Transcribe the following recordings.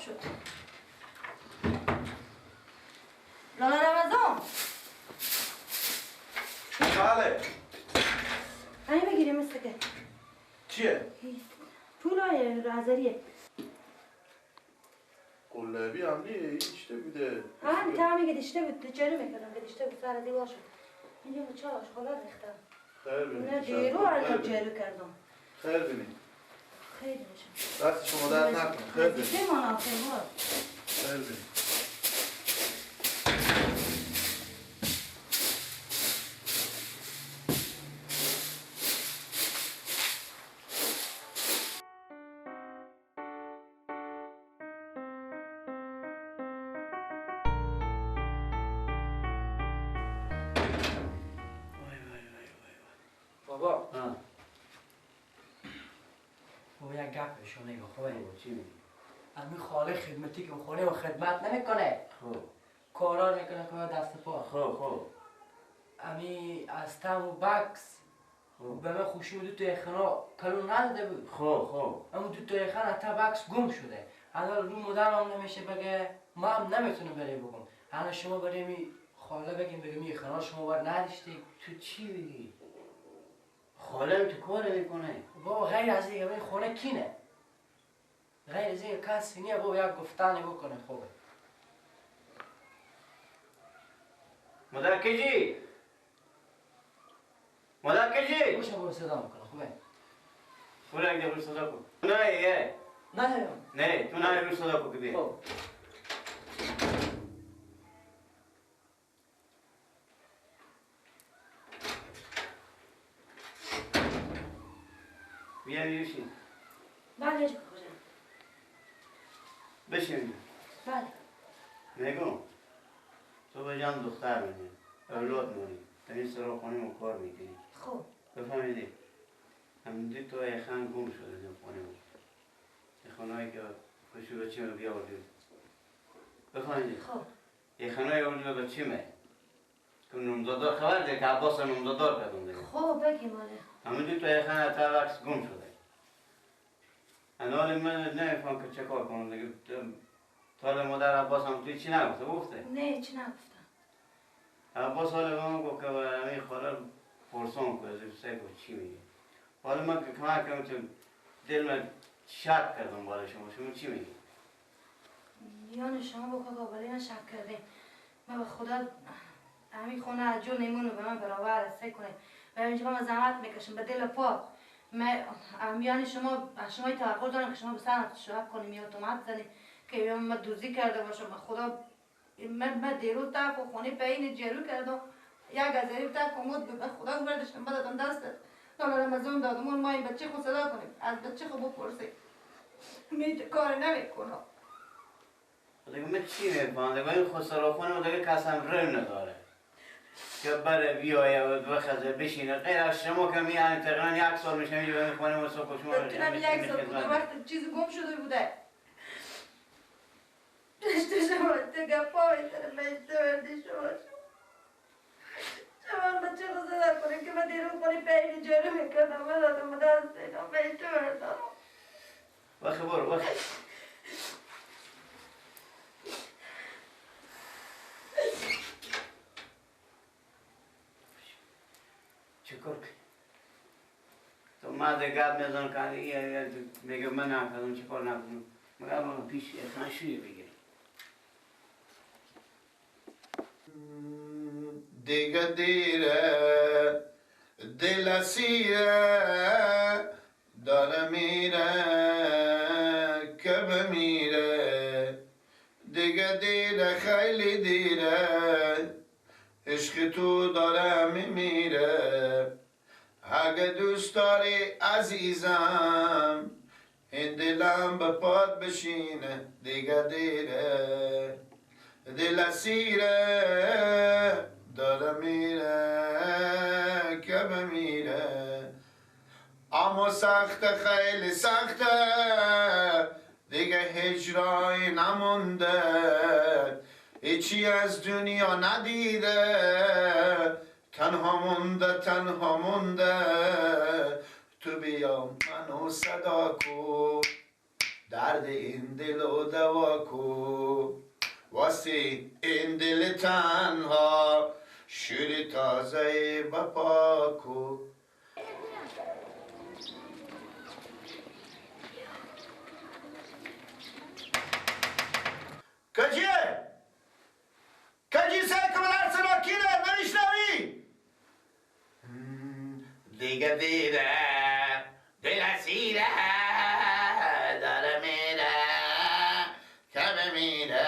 شد. لالا رمضان بله همین بگیریم مثل که چیه؟ پول های رازریه قلبی هم نیشته بوده هم تعمی گدیشته بود جلو میکنم گدیشته بود سر دیوار شد اینجا با چه آشغالا ریختم خیر بینید نه دیرو هرگاه جلو کردم خیر بینید خیلی نشم دست شما درد نکنه خیر بینید چه منافع بود خیر بینید بابا بابا یک گپ بهشون نگاه خوبه چی میگی؟ امی خاله خدمتی که خونه و خدمت نمیکنه خب کارار میکنه که دست پا خب امی از تم و بکس خب به من خوشی دو تا یخنا کلون نداده بود خب اما دو تا یخن تا بکس گم شده حالا رو مدرم نمیشه بگه ما هم نمیتونم بری بگم حالا شما بریم خاله بگیم یخنا شما بر نداشتی تو چی بگی؟ خالم تو کار میکنه بابا غیر از این این خونه کینه غیر از این کسی نیه بابا یک گفتنی بکنه خوبه مادر کجی؟ مادر کجی؟ باشه بابا صدا میکنه خوبه برو اگه رو صدا کن نه یه نه نه تو نه رو صدا کن که بیا خب بیا بیوشین بله جو کجا بشین بله نگو تو به جان دختر منی اولاد منی تنی سرا خانه ما کار میکنی خب بفهمیدی هم دو تا یخن گم شده در خانه ما یخنایی که خوشو به چی رو بیاوردیم بفهمیدی خب یخنای اونجا به چی می که نمزادار خبر ده که عباس نمزادار کردم دیگه خب بگی ماله همه دو تا یخن تا وقت گم شده حالا من نمیفهم که چه کار کنم دیگه تا مادر عباس هم توی چی گفته نه چی نگفتم عباس حالا به من گفت که همین خاله پرسان که از سه گفت چی میگه حالا من که کمک کنم تو دل من شک کردم بالا شما چی میگی؟ یعنی شما با کاکا ولی شک کردیم من به خدا همین خونه از جو نیمونو به من برابر سه کنه و اینجا من زحمت میکشم به دل پاک یعنی شما توقع دارم که شما به سرم شک کنیم یا تومت زنیم که من دوزی کرده باشم خدا من دیرو تک و خونه پایین جلو کردم یک گزری تک کمود به خدا بردشتم بدادم دستت لالا رمضان دادم ما این بچه خود صدا کنیم از بچه خود بپرسیم میت کار نمیکنم دیگه من چی میفهم دیگه این خسروخونه و دیگه کس هم رن نداره که بره بیایه و بخزه بشینه غیر از شما که میانی تقریبا یک سال میشه میگه به خونه و صبح شما بتونم یک سال بوده وقت چیزی گم شده بوده داشته شما گپا بهتره بهشته وردی شما بچه رو زدن کنیم که من دیرو کنی پهیلی جلو میکردم من دادم دست اینا بهشته وردم بخی برو بخی چه کار کنی؟ تو مرد گپ میزن که میگه من نکردم چه کار نکنم مگر من پیش خنشوی بگیرم دیگه دیره دل اسیره داره میره که بمیره دیگه دیره خیلی دیره عشق تو داره میمیره اگه دوست داری عزیزم این دلم به پاد بشینه دیگه دیره دل اسیره داره میره که بمیره اما سخت خیلی سخته دیگه هجرایی نمونده هیچی از دنیا ندیده تنها مونده تو بیا منو صدا کن درد این دل و دوا کو واسه این دل تنها شیر تازه بپا کو کجیه؟ کجی سرکم لرسنا کینه نمیشنوی؟ دیگه دیره دل اسیره داره میره کمه میره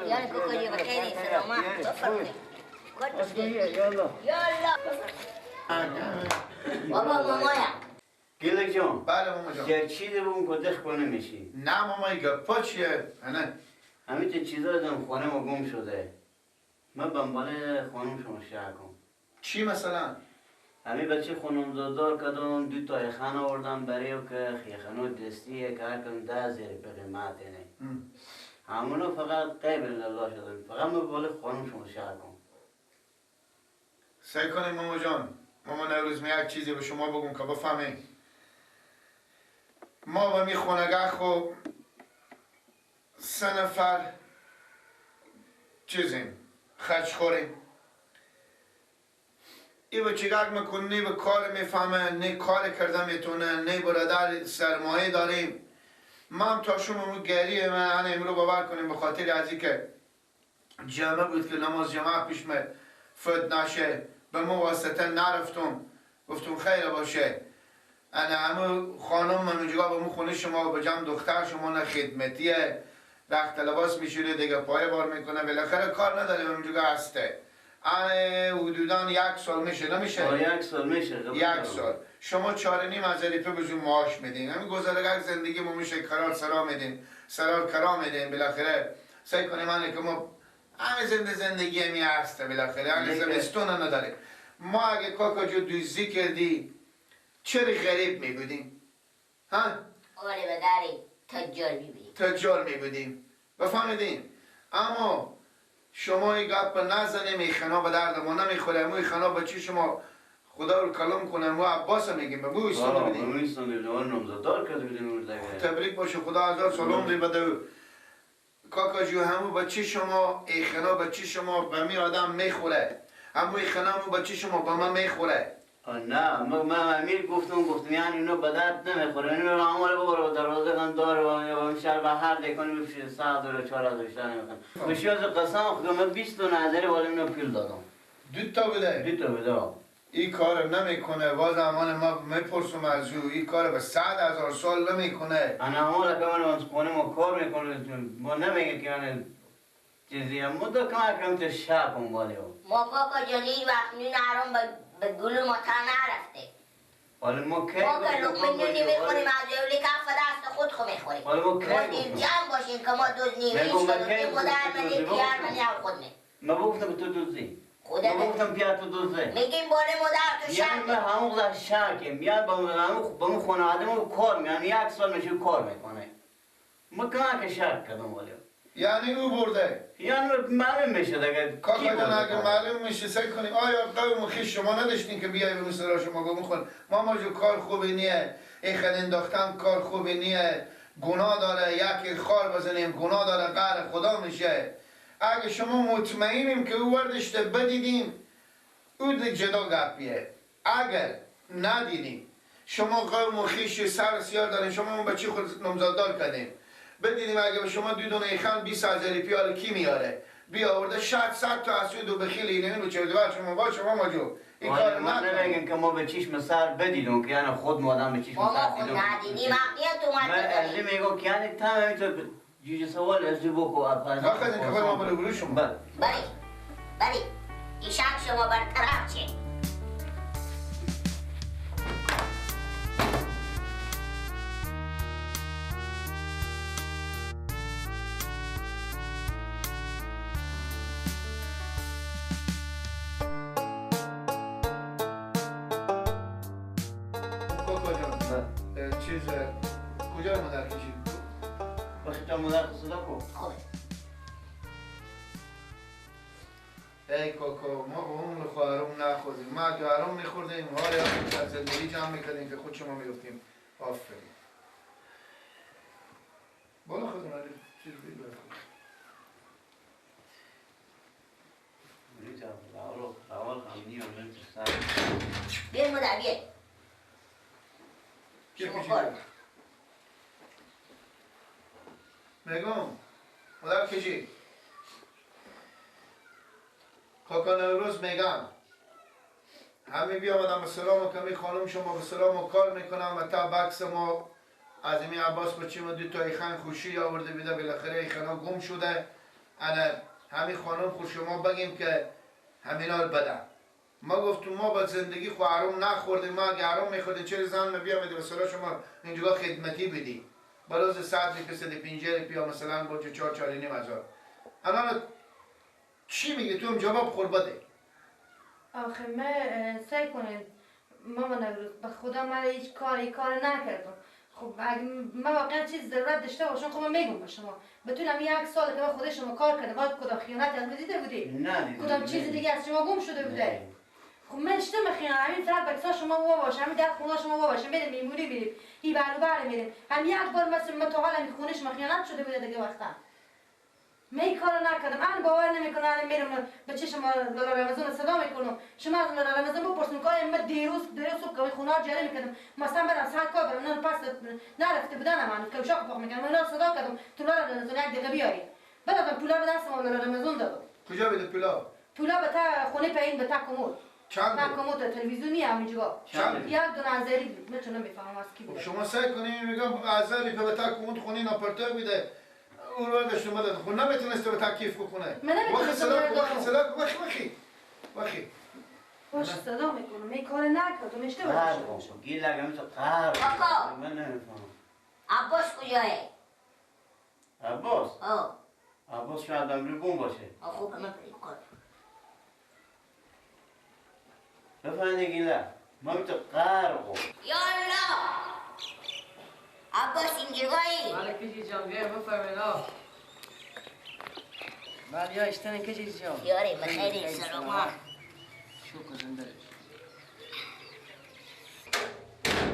یعنی کوکوری بخیری سلامت بفرمایید یالا بابا مامایا گیلک جان بله ماما جان یه چیزی بگم که دخ کنه میشی نه ماما این گپا چیه؟ نه همین چه چیزا دارم خانه ما گم شده من بنباله خانم شما شهر کنم چی مثلا؟ همین بچه خانم دادار کدام دو تا خانه آوردم برای او که خیخانو دستیه که هر کم 10,000 به قیمت اینه همونو فقط قیبل الله شدن فقط من بالا خانم شما شهر کنم سعی کنیم ماما جان ماما نوروز یک چیزی به شما بگم که بفهمین ما به می خونگاه خوب 3 نفر چیزیم خرج خوریم ای به چیگرگ میکن نه به کار میفهمه نه کار کرده میتونه نه برادر سرمایه داریم من تا شما مو گریه من امرو باور کنیم به خاطر ازی که جمعه بود که نماز جمعه پیش می فد نشه به ما واسطه نرفتم گفتم خیر باشه انا همه خانم من اونجا به مو خونه شما به جمع دختر شما نه خدمتیه رخت لباس میشوره دیگه پای بار میکنه بالاخره کار نداره به اونجا هسته حدوداً 1 سال میشه نمیشه؟ 1 سال میشه 1 سال شما 4,500 به جون معاش میدین همین گذرگاه زندگی ما میشه قرار سرا میدین سرار کرا میدین بالاخره سعی کنیم من که ما همه زندگی همی هسته بالاخره همه زمستون نداره ما اگه کاکا جو دوزی کردی چرا غریب میبودیم؟ ها؟ آره به داری تجار میبینیم تجار میبودیم بفهمیدین؟ اما شما این گپ نزنیم ایخنا به درد ما نمیخوره امو ایخنا به چی شما خدا رو کلام کنه امو عباس میگیم بگو ایستانده بدیم ایستانده بدیم آن نمزدار کرده بدیم تبریک باشه خدا 1000 سال عمری بده کاکا جو همو به چی شما ایخنا به چی شما به می آدم میخوره همو ایخنا همو به چی شما به من میخوره نه من امیر گفتم یعنی اینو به درد نمیخوره اینو رو عمال ببره دروازه کن داره و شهر به هر دیکنی بفشه 100 400 بیشتر نمیخوره بشیاز قسم خدا من 20 نظری والا اینو پیل دادم 2 تا بده 2 تا بده این کار نمیکنه باز زمان ما میپرسم از او این کار به 100,000 سال نمیکنه انا عمال که من خونه ما کار میکنه ما نمیگه که من چیزی هم مدو کم تو شب کن بالی ما کاکا جان این وقت نون حرام به گلو ما تا نرفته حالا ما کی ما که لقمه نونی میخوریم از اولی کف دست خود خو میخوریم حالا ما کی باید جمع باشیم که ما دوز نیمیش کنیم خدا ارمنی پیار منی هم خود می ما گفتم تو دوزی خدا ما گفتم بیا تو دوزی میگیم باره مادر تو یعنی من شرکه همون قدر شرکه میاد با من خانواده ما کار میکنه 1 سال میشه کار میکنه ما که شرک کردم والی یعنی او برده یعنی معلوم میشه دیگه کاکا جان اگه معلوم میشه سعی کنیم آیا قوم خیش شما نداشتین که بیای به مثلا شما گم خون ما جو کار خوبی نیه این انداختن کار خوبی نیه گناه داره یکی خار بزنیم گناه داره قهر خدا میشه اگه شما مطمئنیم که او وردشته بدیدیم او دیگه جدا گپیه اگر ندیدیم شما قوم خیش سر سیار دارین شما اون بچه خود نمزددار کردیم بدیدیم اگه به شما 2 دونه ایخان 20,000 پیال کی میاره بیا آورده 100 تا اسود و بخیل اینه رو چه دوار شما با شما ماجو این کار ما نمیگیم که ما به چشم سر بدیدیم که یعنی خود مادم به چشم ما سر خود دیدیم ندیدیم حقیقت اومد من ارزی میگم که یعنی تمام همینطور جوجه سوال ارزی بکو آخه این کفر ما برو شما بله بلی این شک شما برطرف چه چیز کجا مادر کشید؟ بخی تا مادر صدا کن خوبه ای کاکا ما با اون خو حروم نخوردیم، ما اگه حروم میخوردیم حال یا زندگی جمع میکردیم که خود شما میگفتیم آفرین. بالا خودم علی چیز بگو. بیا مادر بیا. شما کار. میگم مادر کجی؟ کاکا نوروز میگم همه بیامدم به سلام و کمی خانم شما به سلام و کار میکنم و تا بکس ما از این عباس بچه ما دو تا ایخان خوشی آورده بیده بالاخره ایخانا گم شده انا همین خانم خود شما بگیم که همینا رو بدن ما گفتم ما با زندگی خو حروم نخوردیم ما اگه حروم میخوردیم چرا زن بیامده به سلام شما اینجا خدمتی بدی بروز ساعتی که 150 پیا مثلا با 4 نیم هزار الان چی میگه تو هم جواب خور بده آخه من سعی کنید ماما نگروز به خدا من هیچ کار نکردم خب اگه من واقعا چیز ضرورت داشته باشم خب من میگم به شما بتونم 1 سال که من خود شما کار کردم باید کدام خیانتی از من دیده بودی نه کدام چیز دیگه از شما گم شده بوده خب من اشتم خیانت همین فرد بکسا شما باشه همین در خونه شما باشه میریم میمونی میریم این برابر میریم هم یک بار مثلا من تا حالا خونه شما خیانت شده بوده دیگه وقتا می کارو نکردم من باور نمیکنم میرم به چشم لالا رمضان صدا میکنم شما از لالا رمضان بپرسین که من دیروز صبح که خونه جاری میکردم مثلا برم ساعت کار برم نه پس نرفته بودن من که شاق پاک میکردم من صدا کردم تو لالا رمضان یک دقیقه بیاری بعدم پولا به دستم لالا رمضان داد کجا بده پولا به تا خونه پایین به تا کمد چند تا کمد تلویزیونی همینجا چند یک دونه ازری بود میتونم بفهمم از کی بود شما سعی کنید میگم ازری که به تا کمد خونه ناپرتا بده اون رو داشتم بده خود نمیتونسته به تکیف کنه من نمیتونستم وقتی باش صدا میکنم می کار نکردم اشتباه شد گیل لگم تو قهر کاکا. من نمیفهمم عباس کجاه؟ عباس آه عباس شاید امری گم باشه خوب من بریم کار. بفهمید گیله من تو قهر خب یالا عباس اینجایی بله کجی جان بیا بفرمینا بله یا اشتنه کجی جان یاری بخیری سلام شکر زنده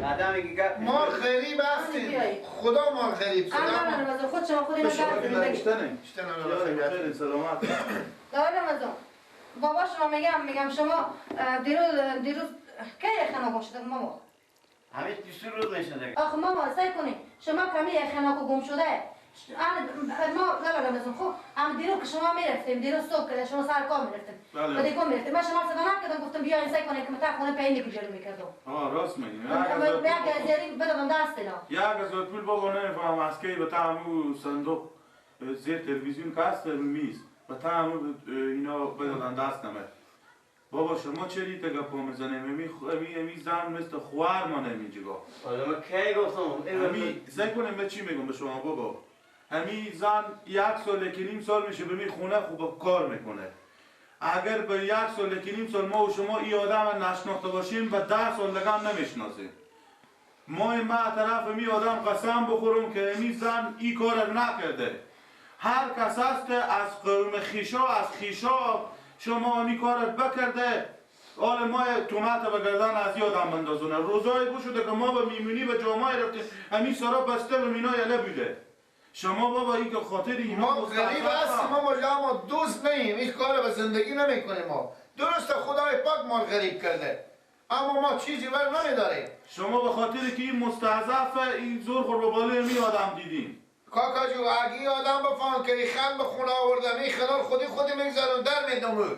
بعدا میگی گفت ما غریب هستیم خدا ما غریب اما صدا رمضان خود شما خودی نگردید اشتنه خیلی سلامت داره رمضان بابا شما میگم شما دیروز کی خنا گم شده ماما همه 20 روز نشده آخه ماما سعی کنید شما کمی خنا که گم شده ما لا رمضان خب اما دیروز که شما میرفتیم دیروز صبح که شما سر کار میرفتیم بله. بعد کم میرفتیم من شما صدا نکردم گفتم بیا این سعی کنید که من خونه پایین جلو میکردم راست میگی یک ازری بدم دست اینا یک از پول بابا نمیفهم از کی به همون صندوق زیر تلویزیون کست میز به همون اینا بدادن دست نمه بابا شما چری تا گپا میزنیم امی زن مثل خوار ما نمیجگا آدم کی گفتم امی سعی کنیم به چی میگم به شما بابا امی زن 1 سال که نیم سال میشه به می خونه خوب کار میکنه اگر به 1 سال که نیم سال ما و شما این آدم نشناخته باشیم به 10 سال دیگه هم نمیشناسیم ما طرف می آدم قسم بخورم که امی زن این کار نکرده هر کس هست از قوم خیشا از خیشا شما امی کار بکرده حال ما تومت به گردن از یادم بندازونه روزای بو شده که ما به میمونی به جامعه رفتیم امی سارا بسته به مینا یله بوده شما بابا این که خاطر اینا ما غریب هستیم ما دوست نیم این کار به زندگی نمیکنیم ما درسته خدای پاک ما غریب کرده اما ما چیزی بر نمیداریم شما به خاطر که این مستعضف این زور قرباله می آدم دیدین کاکا جو اگه آدم بفهم که این خم به خونه آوردم این خلال خودی میگذارم در میدم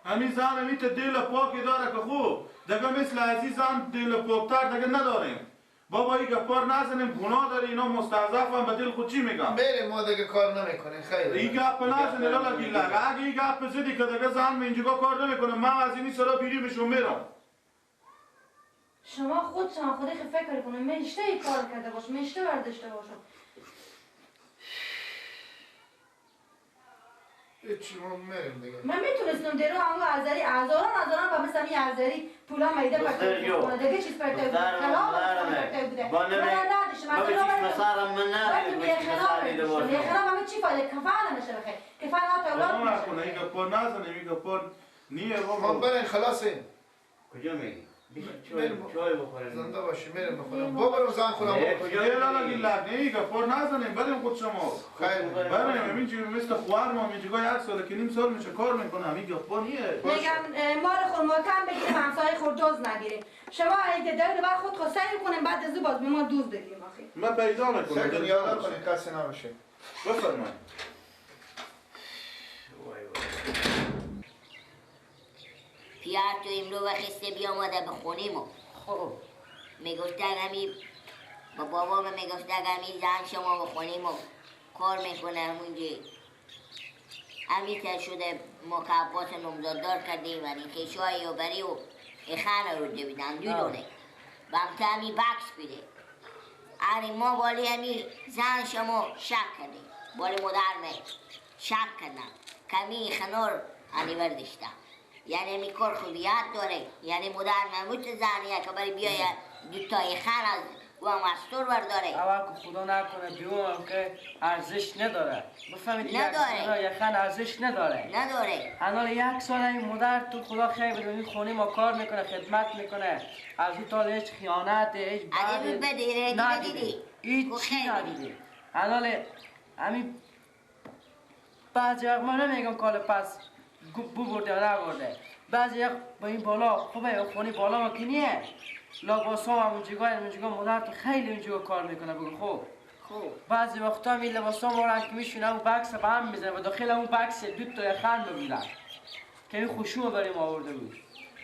همین زن همیت دل پاکی داره که خوب دیگه مثل عزیزم دل پاکتر دیگه نداریم بابا این گپار نزنیم گناه داره اینا مستعضف هم به دل خود چی میگم بریم ما دیگه کار نمیکنیم خیلی این گپ نزنه لالا گیلک اگه این گپ زدی که دیگه زن اینجا کار نمیکنه من از اینی سرا بیری بشون میرم شما خودی فکر کنید من اشتباهی کار کرده باشم من اشتباه داشته باشم هیچی ما میریم دیگه. من میتونستم درو همون ارزری هزاران با مثل این ارزری پولا میده پرتو دیگه چیز پرتو بود کلام پرتو بوده من نداشتم ما بچیش مسارم من نبید بچیش مساری دو باشم میخنام همه چی فایده کفایه نمیشه بخیر کفایه ها اولاد بابا نکنه این گپا نزنه این گپا نیه ما بابا برین خلاصیم. کجا میری؟ میرم. چای بخوریم زنده باشی میرم بخورم. برو زن خودم بخورم. یه لالا گیلک این گپا نزنیم بریم خود شما خیر. بریم همین چی مثل خوار ما همین جگاه یک سال که نیم سال میشه کار میکنه همین گپا نیه میگم مال خود ماتم بگیریم همسایه خود دوز نگیریم شما اگه دور بر خود خود سعی کنیم بعد از باز به ما دوز بگیریم آخی من پیدا میکنم سکن یاد کنی کسی نباشه. بفرمایید پیار تو امرو وقتی بیامده بخونیم و خب میگفتن همی با بابام میگفتن همی زن شما بخونیم و کار میکنه همونجی همی تر شده ما که عباس نمزاددار کردیم و این خیشای و بری و خانه رو دویدن دونه بمت همی بکس بیده آره ما بالی همی زن شما شک کردیم بالی مدرمه شک کردم کمی خنور همی وردشتم یعنی همی کار خوبیت داره یعنی مدرمه متزنیه که بری بیاید دوتای خان از و مستور برداره اول که خدا نکنه بیوم که ارزش نداره بفهمید نداره. یک خان ارزش نداره نداره حالا یک سال این مادر تو خدا خیر بده این خونه ما کار میکنه خدمت میکنه از اون تا هیچ خیانت هیچ علی بدیره ندیده هیچ چی ندیده حالا همین بعضی وقت ما نمیگم کال پس بو برده یا نبرده بعضی وقت با این بالا خوبه خونه بالا ما که نیه لباس ها همون جگاه مادر تو خیلی اونجا کار میکنه بگو خوب خوب بعضی وقتا می لباس ها ما که میشونه اون بکس به هم میزنه و داخل اون بکس دو تا خان میبینن که این خوشوم بریم آورده بود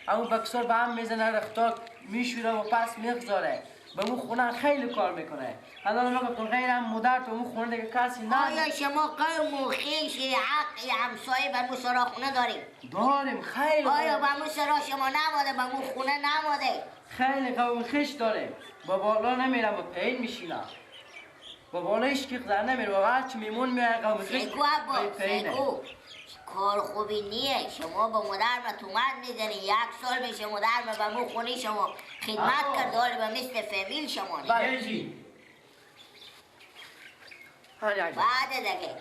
اون بکس ها به هم میزنه رختا میشونه و پس میگذاره به اون خونه خیلی کار میکنه حالا ما گفتم غیر هم مادر تو اون خونه دیگه کسی نه آیا شما قوم و خیش حق همسایه بر مو سرا خونه داریم داریم خیلی آیا بر مو سرا شما نماده بر مو خونه نماده خیلی قوم خیش داره با بالا نمیرم و پین میشینم با بالایش که قدر نمیره و هرچی میمون میاره قوم خیش سیکو عبا سیکو کار خوبی نیه شما با مدرم تومت میزنی یک سال میشه مدرم به مو خونه شما خدمت کرد داره به مثل فامیل شما بله بعد دیگه